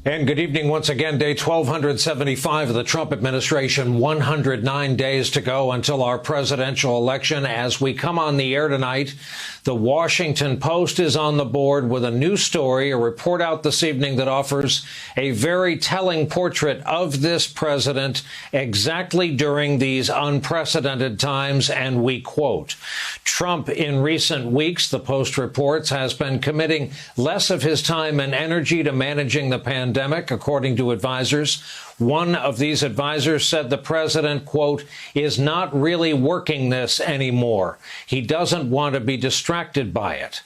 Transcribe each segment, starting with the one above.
And good evening once again. Day 1275 of the Trump administration, 109 days to go until our presidential election. As we come on the air tonight, the Washington Post is on the board with a new story, a report out this evening that offers a very telling portrait of this president exactly during these unprecedented times. And we quote, Trump in recent weeks, the Post reports, has been committing less of his time and energy to managing the pandemic, according to advisors. One of these advisors said the president, quote, is not really working this anymore. He doesn't want to be distracted by it.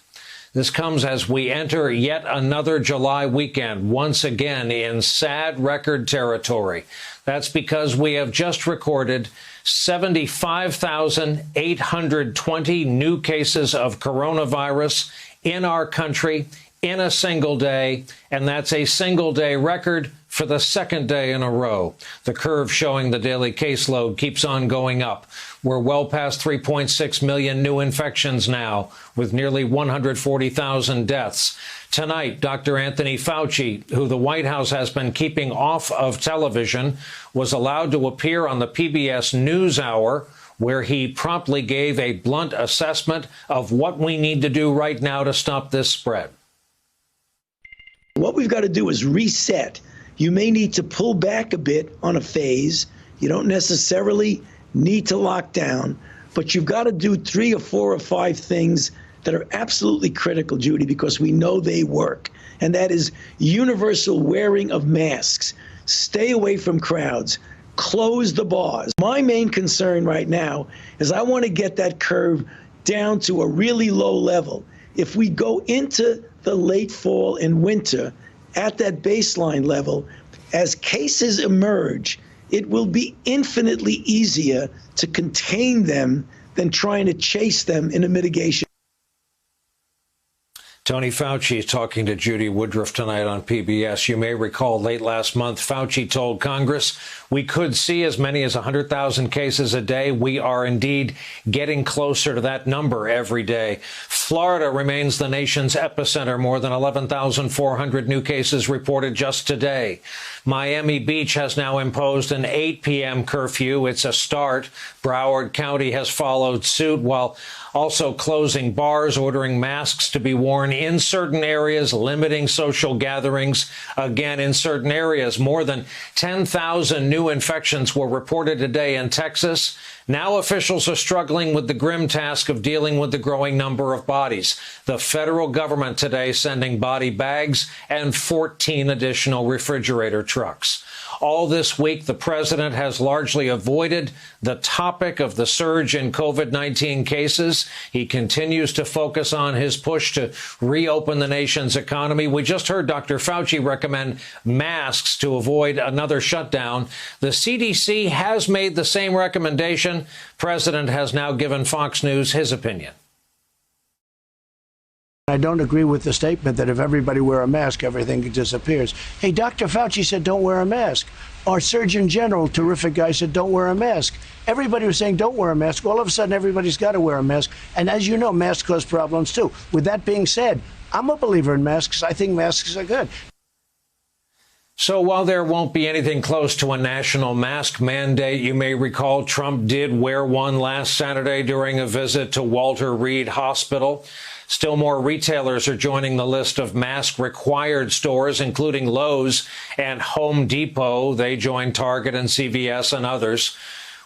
This comes as we enter yet another July weekend, once again in sad record territory. That's because we have just recorded 75,820 new cases of coronavirus in our country in a single day, and that's a single-day record for the second day in a row. The curve showing the daily caseload keeps on going up. We're well past 3.6 million new infections now, with nearly 140,000 deaths. Tonight, Dr. Anthony Fauci, who the White House has been keeping off of television, was allowed to appear on the PBS NewsHour, where he promptly gave a blunt assessment of what we need to do right now to stop this spread. What we've got to do is reset. You may need to pull back a bit on a phase. You don't necessarily need to lock down, but you've got to do 3 or 4 or 5 things that are absolutely critical, Judy, because we know they work. And that is universal wearing of masks, stay away from crowds, close the bars. My main concern right now is I want to get that curve down to a really low level. If we go into the late fall and winter at that baseline level, as cases emerge, it will be infinitely easier to contain them than trying to chase them in a mitigation. Tony Fauci is talking to Judy Woodruff tonight on PBS. You may recall late last month, Fauci told Congress we could see as many as 100,000 cases a day. We are indeed getting closer to that number every day. Florida remains the nation's epicenter. More than 11,400 new cases reported just today. Miami Beach has now imposed an 8 p.m. curfew. It's a start. Broward County has followed suit, while also closing bars, ordering masks to be worn in certain areas, limiting social gatherings again in certain areas. More than 10,000 new infections were reported today in Texas. Now officials are struggling with the grim task of dealing with the growing number of bodies. The federal government today sending body bags and 14 additional refrigerator trucks. All this week, the president has largely avoided the topic of the surge in COVID-19 cases. He continues to focus on his push to reopen the nation's economy. We just heard Dr. Fauci recommend masks to avoid another shutdown. The CDC has made the same recommendation. President has now given Fox News his opinion. I don't agree with the statement that if everybody wear a mask, everything disappears. Hey, Dr. Fauci said don't wear a mask. Our Surgeon General, terrific guy, said don't wear a mask. Everybody was saying don't wear a mask. All of a sudden, everybody's got to wear a mask. And as you know, masks cause problems, too. With that being said, I'm a believer in masks. I think masks are good. So while there won't be anything close to a national mask mandate, you may recall Trump did wear one last Saturday during a visit to Walter Reed Hospital. Still more retailers are joining the list of mask-required stores, including Lowe's and Home Depot. They join Target and CVS and others.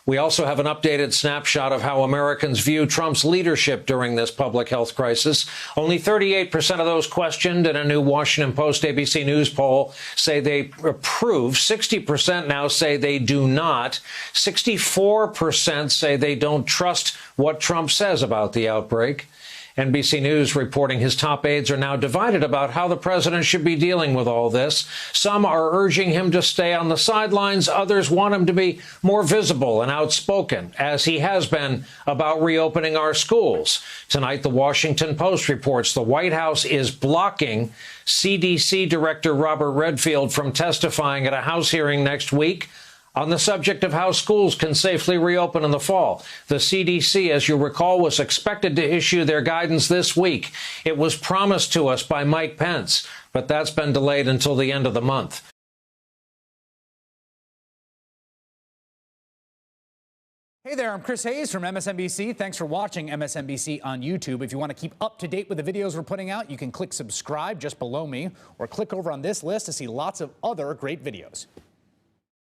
We also have an updated snapshot of how Americans view Trump's leadership during this public health crisis. Only 38% of those questioned in a new Washington Post ABC News poll say they approve. 60% now say they do not. 64% say they don't trust what Trump says about the outbreak. NBC News reporting his top aides are now divided about how the president should be dealing with all this. Some are urging him to stay on the sidelines. Others want him to be more visible and outspoken, as he has been about reopening our schools. Tonight, the Washington Post reports the White House is blocking CDC Director Robert Redfield from testifying at a House hearing next week On the subject of how schools can safely reopen in the fall, the CDC, as you recall, was expected to issue their guidance this week. It was promised to us by Mike Pence, but that's been delayed until the end of the month. Hey there, I'm Chris Hayes from MSNBC. Thanks for watching MSNBC on YouTube. If you want to keep up to date with the videos we're putting out, you can click subscribe just below me or click over on this list to see lots of other great videos.